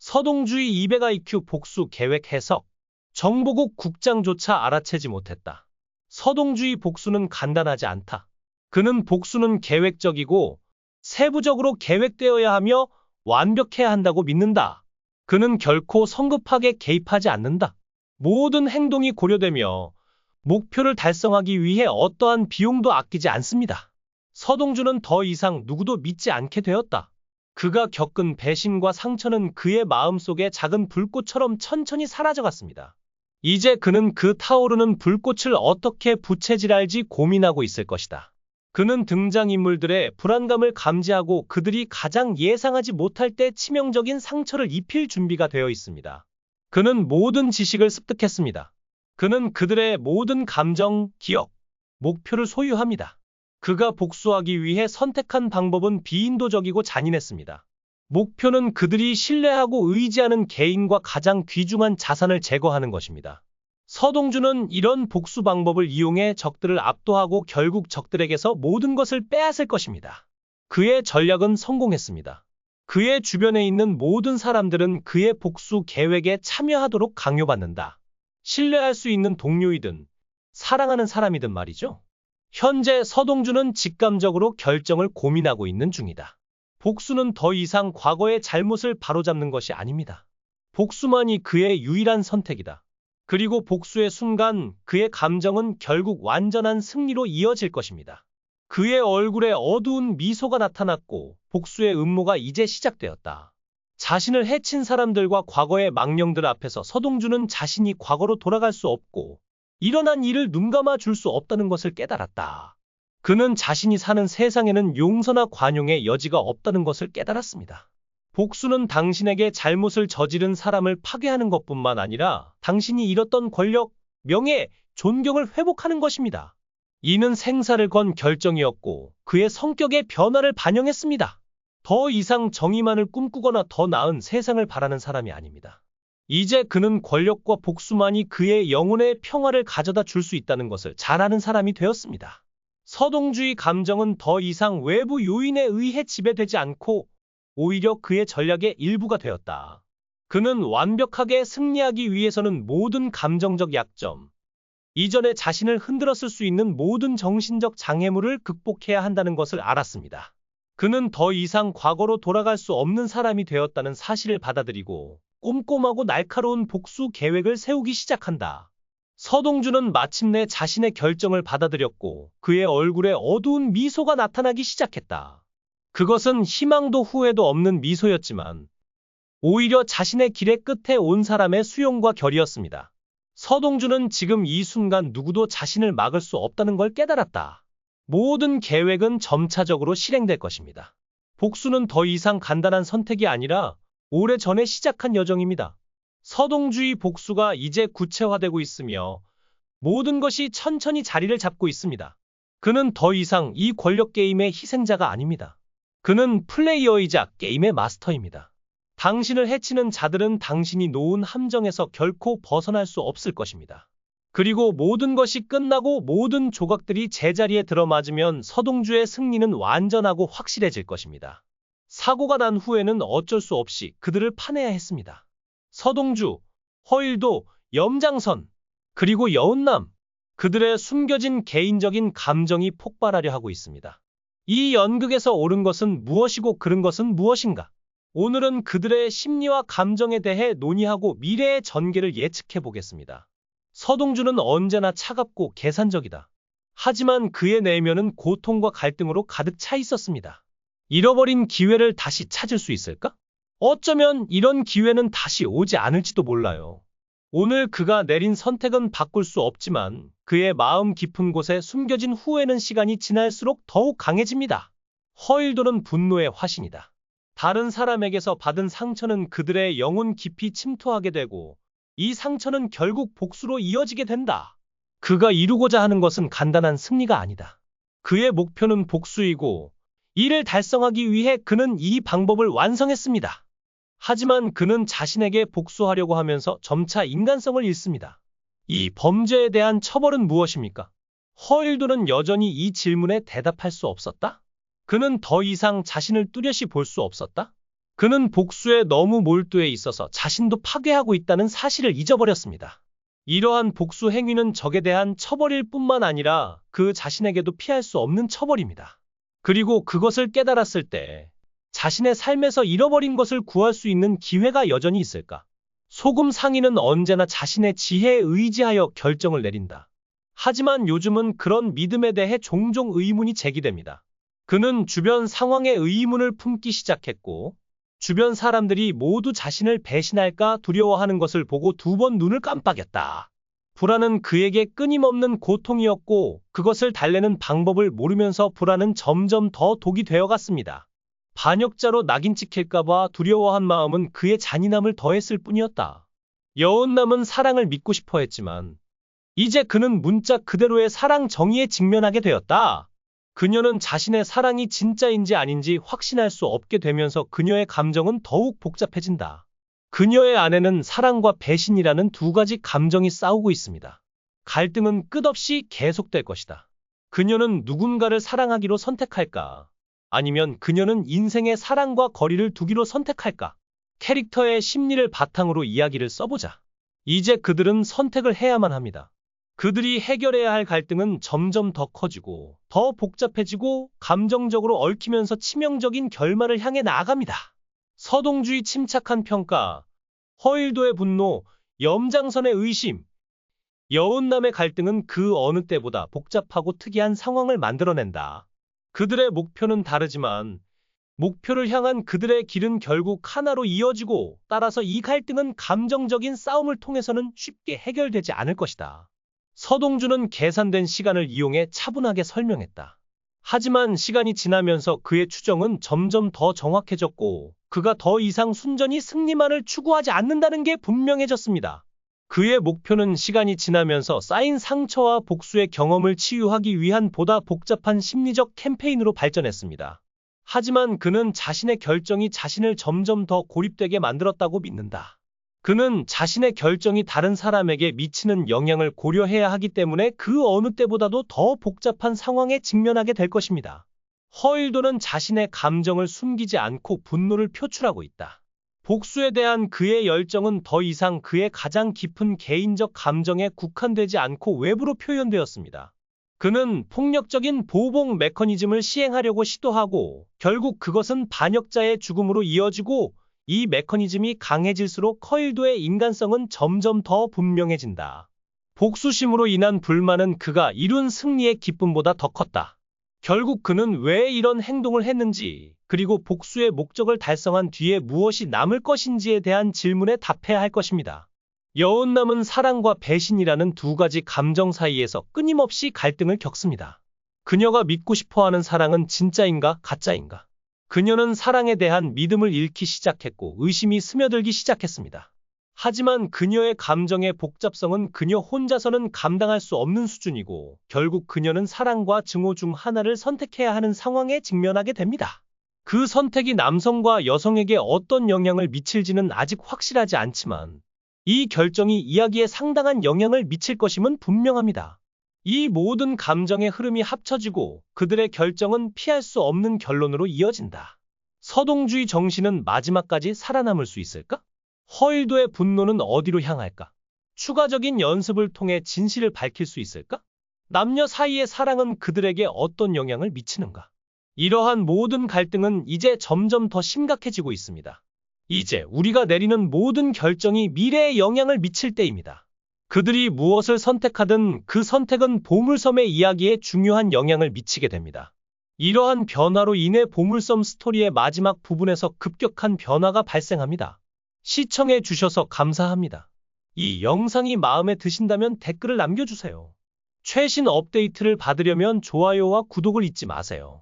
서동주의 200IQ 복수 계획 해석. 정보국 국장조차 알아채지 못했다. 서동주의 복수는 간단하지 않다. 그는 복수는 계획적이고 세부적으로 계획되어야 하며 완벽해야 한다고 믿는다. 그는 결코 성급하게 개입하지 않는다. 모든 행동이 고려되며 목표를 달성하기 위해 어떠한 비용도 아끼지 않습니다. 서동주는 더 이상 누구도 믿지 않게 되었다. 그가 겪은 배신과 상처는 그의 마음속에 작은 불꽃처럼 천천히 사라져갔습니다. 이제 그는 그 타오르는 불꽃을 어떻게 부채질할지 고민하고 있을 것이다. 그는 등장인물들의 불안감을 감지하고 그들이 가장 예상하지 못할 때 치명적인 상처를 입힐 준비가 되어 있습니다. 그는 모든 지식을 습득했습니다. 그는 그들의 모든 감정, 기억, 목표를 소유합니다. 그가 복수하기 위해 선택한 방법은 비인도적이고 잔인했습니다. 목표는 그들이 신뢰하고 의지하는 개인과 가장 귀중한 자산을 제거하는 것입니다. 서동주는 이런 복수 방법을 이용해 적들을 압도하고 결국 적들에게서 모든 것을 빼앗을 것입니다. 그의 전략은 성공했습니다. 그의 주변에 있는 모든 사람들은 그의 복수 계획에 참여하도록 강요받는다. 신뢰할 수 있는 동료이든 사랑하는 사람이든 말이죠. 현재 서동주는 직감적으로 결정을 고민하고 있는 중이다. 복수는 더 이상 과거의 잘못을 바로잡는 것이 아닙니다. 복수만이 그의 유일한 선택이다. 그리고 복수의 순간 그의 감정은 결국 완전한 승리로 이어질 것입니다. 그의 얼굴에 어두운 미소가 나타났고 복수의 음모가 이제 시작되었다. 자신을 해친 사람들과 과거의 망령들 앞에서 서동주는 자신이 과거로 돌아갈 수 없고 일어난 일을 눈감아 줄 수 없다는 것을 깨달았다. 그는 자신이 사는 세상에는 용서나 관용의 여지가 없다는 것을 깨달았습니다. 복수는 당신에게 잘못을 저지른 사람을 파괴하는 것뿐만 아니라 당신이 잃었던 권력, 명예, 존경을 회복하는 것입니다. 이는 생사를 건 결정이었고 그의 성격의 변화를 반영했습니다. 더 이상 정의만을 꿈꾸거나 더 나은 세상을 바라는 사람이 아닙니다. 이제 그는 권력과 복수만이 그의 영혼의 평화를 가져다 줄 수 있다는 것을 잘 아는 사람이 되었습니다. 서동주의 감정은 더 이상 외부 요인에 의해 지배되지 않고 오히려 그의 전략의 일부가 되었다. 그는 완벽하게 승리하기 위해서는 모든 감정적 약점, 이전에 자신을 흔들었을 수 있는 모든 정신적 장애물을 극복해야 한다는 것을 알았습니다. 그는 더 이상 과거로 돌아갈 수 없는 사람이 되었다는 사실을 받아들이고 꼼꼼하고 날카로운 복수 계획을 세우기 시작한다. 서동주는 마침내 자신의 결정을 받아들였고 그의 얼굴에 어두운 미소가 나타나기 시작했다. 그것은 희망도 후회도 없는 미소였지만 오히려 자신의 길의 끝에 온 사람의 수용과 결이었습니다. 서동주는 지금 이 순간 누구도 자신을 막을 수 없다는 걸 깨달았다. 모든 계획은 점차적으로 실행될 것입니다. 복수는 더 이상 간단한 선택이 아니라 오래전에 시작한 여정입니다. 서동주의 복수가 이제 구체화되고 있으며 모든 것이 천천히 자리를 잡고 있습니다. 그는 더 이상 이 권력 게임의 희생자가 아닙니다. 그는 플레이어이자 게임의 마스터입니다. 당신을 해치는 자들은 당신이 놓은 함정에서 결코 벗어날 수 없을 것입니다. 그리고 모든 것이 끝나고 모든 조각들이 제자리에 들어맞으면 서동주의 승리는 완전하고 확실해질 것입니다. 사고가 난 후에는 어쩔 수 없이 그들을 파내야 했습니다. 서동주, 허일도, 염장선, 그리고 여운남, 그들의 숨겨진 개인적인 감정이 폭발하려 하고 있습니다. 이 연극에서 옳은 것은 무엇이고 그른 것은 무엇인가? 오늘은 그들의 심리와 감정에 대해 논의하고 미래의 전개를 예측해 보겠습니다. 서동주는 언제나 차갑고 계산적이다. 하지만 그의 내면은 고통과 갈등으로 가득 차 있었습니다. 잃어버린 기회를 다시 찾을 수 있을까? 어쩌면 이런 기회는 다시 오지 않을지도 몰라요. 오늘 그가 내린 선택은 바꿀 수 없지만 그의 마음 깊은 곳에 숨겨진 후회는 시간이 지날수록 더욱 강해집니다. 허일도는 분노의 화신이다. 다른 사람에게서 받은 상처는 그들의 영혼 깊이 침투하게 되고 이 상처는 결국 복수로 이어지게 된다. 그가 이루고자 하는 것은 간단한 승리가 아니다. 그의 목표는 복수이고 이를 달성하기 위해 그는 이 방법을 완성했습니다. 하지만 그는 자신에게 복수하려고 하면서 점차 인간성을 잃습니다. 이 범죄에 대한 처벌은 무엇입니까? 허일도는 여전히 이 질문에 대답할 수 없었다. 그는 더 이상 자신을 뚜렷이 볼 수 없었다. 그는 복수에 너무 몰두해 있어서 자신도 파괴하고 있다는 사실을 잊어버렸습니다. 이러한 복수 행위는 적에 대한 처벌일 뿐만 아니라 그 자신에게도 피할 수 없는 처벌입니다. 그리고 그것을 깨달았을 때 자신의 삶에서 잃어버린 것을 구할 수 있는 기회가 여전히 있을까? 소금 상인은 언제나 자신의 지혜에 의지하여 결정을 내린다. 하지만 요즘은 그런 믿음에 대해 종종 의문이 제기됩니다. 그는 주변 상황에 의문을 품기 시작했고, 주변 사람들이 모두 자신을 배신할까 두려워하는 것을 보고 두 번 눈을 깜빡였다. 불안은 그에게 끊임없는 고통이었고, 그것을 달래는 방법을 모르면서 불안은 점점 더 독이 되어갔습니다. 반역자로 낙인 찍힐까봐 두려워한 마음은 그의 잔인함을 더했을 뿐이었다. 여운남은 사랑을 믿고 싶어 했지만, 이제 그는 문자 그대로의 사랑 정의에 직면하게 되었다. 그녀는 자신의 사랑이 진짜인지 아닌지 확신할 수 없게 되면서 그녀의 감정은 더욱 복잡해진다. 그녀의 안에는 사랑과 배신이라는 두 가지 감정이 싸우고 있습니다. 갈등은 끝없이 계속될 것이다. 그녀는 누군가를 사랑하기로 선택할까? 아니면 그녀는 인생의 사랑과 거리를 두기로 선택할까? 캐릭터의 심리를 바탕으로 이야기를 써보자. 이제 그들은 선택을 해야만 합니다. 그들이 해결해야 할 갈등은 점점 더 커지고, 더 복잡해지고, 감정적으로 얽히면서 치명적인 결말을 향해 나아갑니다. 서동주의 침착한 평가, 허일도의 분노, 염장선의 의심, 여운남의 갈등은 그 어느 때보다 복잡하고 특이한 상황을 만들어낸다. 그들의 목표는 다르지만, 목표를 향한 그들의 길은 결국 하나로 이어지고, 따라서 이 갈등은 감정적인 싸움을 통해서는 쉽게 해결되지 않을 것이다. 서동주는 계산된 시간을 이용해 차분하게 설명했다. 하지만 시간이 지나면서 그의 추정은 점점 더 정확해졌고, 그가 더 이상 순전히 승리만을 추구하지 않는다는 게 분명해졌습니다. 그의 목표는 시간이 지나면서 쌓인 상처와 복수의 경험을 치유하기 위한 보다 복잡한 심리적 캠페인으로 발전했습니다. 하지만 그는 자신의 결정이 자신을 점점 더 고립되게 만들었다고 믿는다. 그는 자신의 결정이 다른 사람에게 미치는 영향을 고려해야 하기 때문에 그 어느 때보다도 더 복잡한 상황에 직면하게 될 것입니다. 허일도는 자신의 감정을 숨기지 않고 분노를 표출하고 있다. 복수에 대한 그의 열정은 더 이상 그의 가장 깊은 개인적 감정에 국한되지 않고 외부로 표현되었습니다. 그는 폭력적인 보복 메커니즘을 시행하려고 시도하고, 결국 그것은 반역자의 죽음으로 이어지고, 이 메커니즘이 강해질수록 허일도의 인간성은 점점 더 분명해진다. 복수심으로 인한 불만은 그가 이룬 승리의 기쁨보다 더 컸다. 결국 그는 왜 이런 행동을 했는지, 그리고 복수의 목적을 달성한 뒤에 무엇이 남을 것인지에 대한 질문에 답해야 할 것입니다. 여운남은 사랑과 배신이라는 두 가지 감정 사이에서 끊임없이 갈등을 겪습니다. 그녀가 믿고 싶어하는 사랑은 진짜인가 가짜인가? 그녀는 사랑에 대한 믿음을 잃기 시작했고 의심이 스며들기 시작했습니다. 하지만 그녀의 감정의 복잡성은 그녀 혼자서는 감당할 수 없는 수준이고, 결국 그녀는 사랑과 증오 중 하나를 선택해야 하는 상황에 직면하게 됩니다. 그 선택이 남성과 여성에게 어떤 영향을 미칠지는 아직 확실하지 않지만, 이 결정이 이야기에 상당한 영향을 미칠 것임은 분명합니다. 이 모든 감정의 흐름이 합쳐지고 그들의 결정은 피할 수 없는 결론으로 이어진다. 서동주의 정신은 마지막까지 살아남을 수 있을까? 허일도의 분노는 어디로 향할까? 추가적인 연습을 통해 진실을 밝힐 수 있을까? 남녀 사이의 사랑은 그들에게 어떤 영향을 미치는가? 이러한 모든 갈등은 이제 점점 더 심각해지고 있습니다. 이제 우리가 내리는 모든 결정이 미래에 영향을 미칠 때입니다. 그들이 무엇을 선택하든 그 선택은 보물섬의 이야기에 중요한 영향을 미치게 됩니다. 이러한 변화로 인해 보물섬 스토리의 마지막 부분에서 급격한 변화가 발생합니다. 시청해 주셔서 감사합니다. 이 영상이 마음에 드신다면 댓글을 남겨주세요. 최신 업데이트를 받으려면 좋아요와 구독을 잊지 마세요.